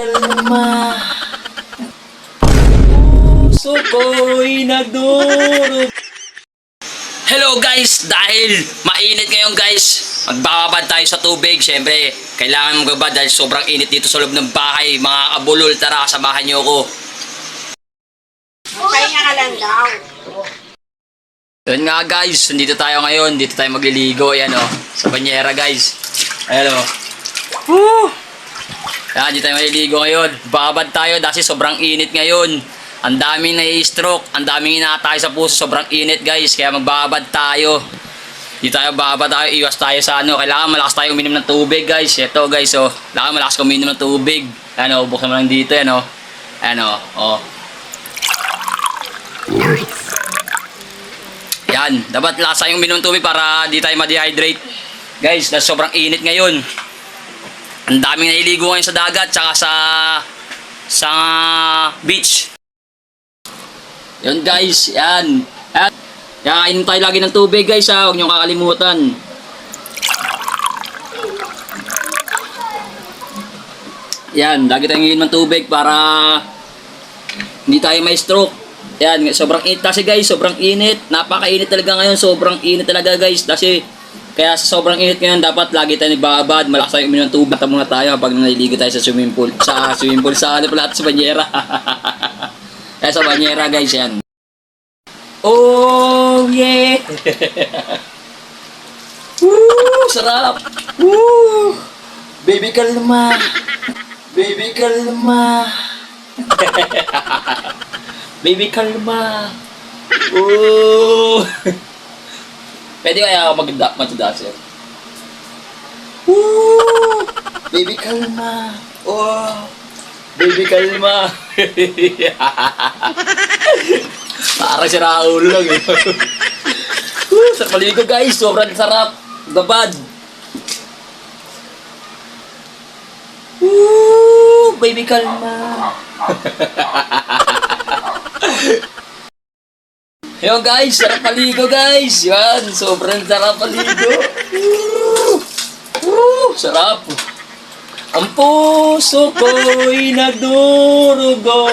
kalma, puso ko'y nagdurog. Hello guys, dahil mainit ngayon guys, magbababad tayo sa tubig. Siyempre, kailangan magbabad dahil sobrang init dito sa loob ng bahay. Mga kabulol, tara, samahan niyo ako. Okay nga lang daw. Yun nga guys, nandito tayo ngayon. Dito tayo magliligo, ayan o, sa banyera guys. Ayan o. Woo! Yan, dito tayo magliligo ngayon. Babad tayo dahil sobrang init ngayon. Ang daming nai-stroke, ang daming inatake sa puso, sobrang init guys. Kaya magbabad tayo. Dito tayo babad tayo, iwas tayo sa ano. Kailangan malakas tayo uminom ng tubig guys. Ito guys oh, kailangan malakas uminom ng tubig. Ayan o, buksan mo lang dito, ayan o. Ayan o, oh. Yan, dapat lasa yung uminom ng tubig para di tayo ma-dehydrate. Guys, dahil sobrang init ngayon. Ang daming naliligo ngayon sa dagat, tsaka sa beach. Yun guys, yan. Kaya inom tayo lagi ng tubig guys ha, huwag niyong kakalimutan. Yan, lagi tayong inom ng tubig para hindi tayo may stroke. Yan, sobrang init kasi guys, sobrang init. Napakainit talaga ngayon, sobrang init talaga guys. Kasi, kaya sa sobrang init ngayon, dapat lagi tayo nagbabad. Malakas tayo uminom ng tubig. Bata muna tayo habang naliligo tayo sa swimming pool. Sa ano pala, sa banyera. Kaya sa banyera guys, yan. Oh, yeah! Woo! Sarap! Woo! Baby kalma! Baby kalma! Baby kalma! Oh! Pwede kaya ako mag-dancer? Woo! Baby kalma! Oh! Baby kalma! Parang si Raul lang eh. Sarap maligo guys, sobrang sarap. Babad. Woo! Baby kalma! Yo guys, sarap maligo guys. Yan, sobrang sarap maligo. Sarap. Ang puso ko'y nagdurugo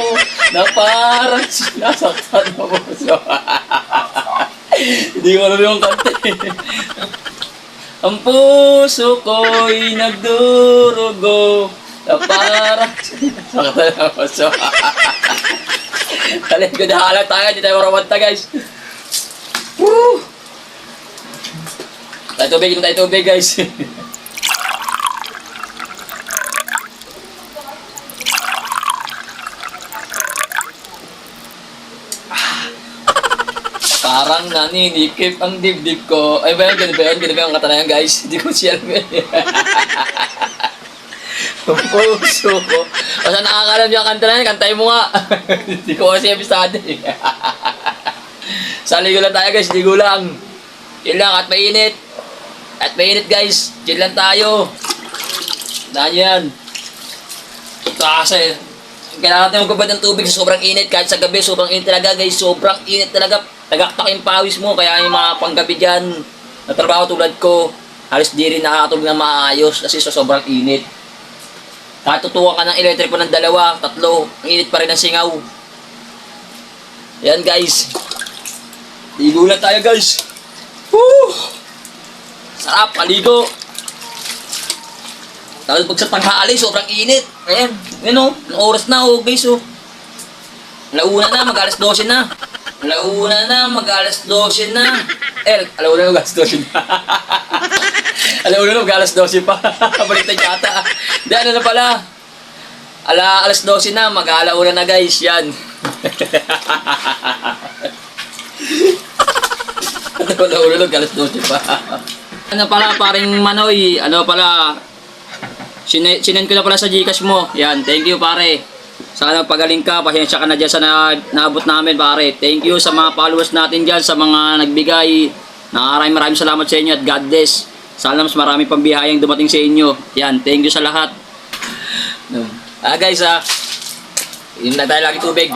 na parang sinasaktan ng puso. Hindi ko alam yung kanta. Ang puso ko'y nagdurugo na parang sinasaktan ng puso. Halin ko na halang tayo, hindi tayo maramanta guys. Woo! Tayo tubig guys. Parang naninikip ang dibdib ko. Ay ba yun? Ganun ba yung kata na yan guys? Hindi ko siya alam yun. Ang puso ko. O saan nakakalam yung kanta na yan? Kantay mo nga. Hindi ko kasi episode eh. Sa ligo lang tayo guys. Ligo lang. Yun lang. At mainit. At mainit guys. Chill lang tayo. Daan yan. Kasi kailangan natin magkabad ng tubig sa sobrang init. Kahit sa gabi, sobrang init talaga guys. Sobrang init talaga. Tagaktak yung pawis mo. Kaya yung mga panggabi dyan na trabaho tulad ko, halos di rin nakakatulog na maayos kasi sa sobrang init. Kahit tutuwa ka ng electric po ng 2, 3, ang init pa rin ng singaw. Yan guys. Ligo lang tayo guys. Woo! Sarap, kaligo. Tapos pag sa tanghali, sobrang init. Ayan, yun o. Ang oras na o guys o. Alauna na, mag-alas 12 na. Alauna na, mag-alas 12 na. Alauna na, mag-alas 12 na. Alauna na, mag-alas 12 pa. Balik na yata. Hindi, ano na pala. Alas 12 na, mag-alauna na guys. Yan. Alauna na, mag-alas 12 pa. Ano pala, paring Manoy. Ano pala, sinend ko na pala sa Gcash mo. Yan, thank you pare. Sana pagaling ka, pasensya ka na dyan sa naabot namin pare. Thank you sa mga followers natin dyan, sa mga nagbigay. Maraming salamat sa inyo at God bless. Sana mas marami pang biyayang dumating sa inyo. Yan, thank you sa lahat. Guys inom na tayo lagi tubig.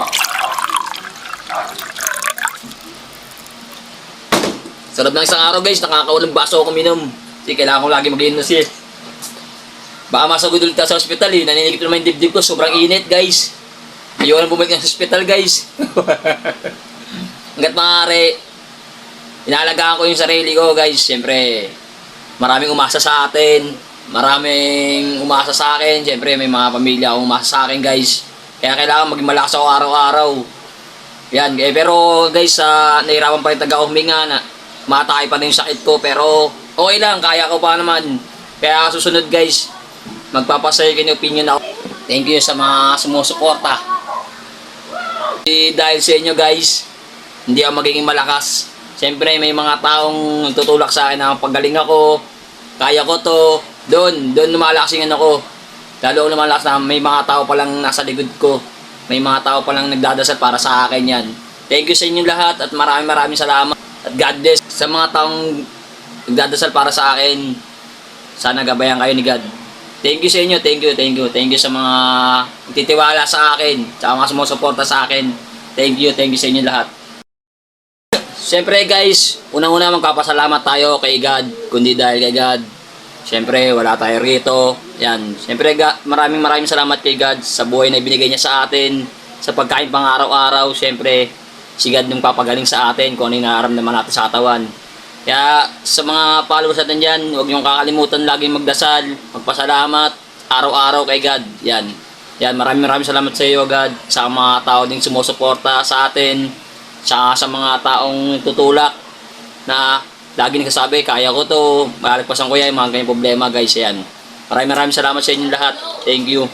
Sa loob ng isang araw guys, nakakaulang baso ako minom. Kasi kailangan ko lagi mag-inom siya. Baka masagod ulit ka sa hospital eh. Naninikip naman yung dibdib ko. Sobrang init guys. Ayaw na bumalik ng hospital guys. Hanggat maaari, inaalagaan ko yung sarili ko guys. Siyempre, maraming umasa sa atin. Maraming umasa sa akin. Siyempre, may mga pamilya akong umasa sa akin guys. Kaya kailangan maging malakas ako araw-araw. Yan. Pero guys, nahirapan pa rin taga-huminga na matay pa na yung sakit ko. Pero okay lang, kaya ko pa naman. Kaya susunod guys, magpapasaya kayo ng opinion ako. Thank you sa mga sumusuporta. Dahil sa inyo guys, hindi ako magiging malakas. Siyempre may mga taong tutulak sa akin na paggaling ako, kaya ko to, doon lumalakas yung ano ko. Lalo lumalakas na may mga tao palang nasa likod ko. May mga tao palang nagdadasal para sa akin yan. Thank you sa inyo lahat at maraming salamat. At God bless sa mga taong nagdadasal para sa akin. Sana gabayan kayo ni God. Thank you sa inyo, thank you. Thank you sa mga titiwala sa akin, sa mga sumusuporta sa akin. Thank you sa inyo lahat. Siyempre guys, unang-una magpapasalamat tayo kay God, kundi dahil kay God. Siyempre, wala tayo rito. Yan. Siyempre, maraming salamat kay God sa buhay na ibinigay niya sa atin, sa pagkain pang araw-araw. Siyempre, si God yung papagaling sa atin kung ano yung nararamdaman natin sa katawan. Kaya sa mga followers natin dyan, huwag niyong kakalimutan laging magdasal, magpasalamat, araw-araw kay God. Yan. Maraming salamat sa iyo, God, sa mga tao ding sumusuporta sa atin, sa mga taong tutulak na lagi nagsasabi, kaya ko to, malagpasan ko yan, mga ganyang problema, guys. Yan. Maraming salamat sa inyo lahat. Thank you.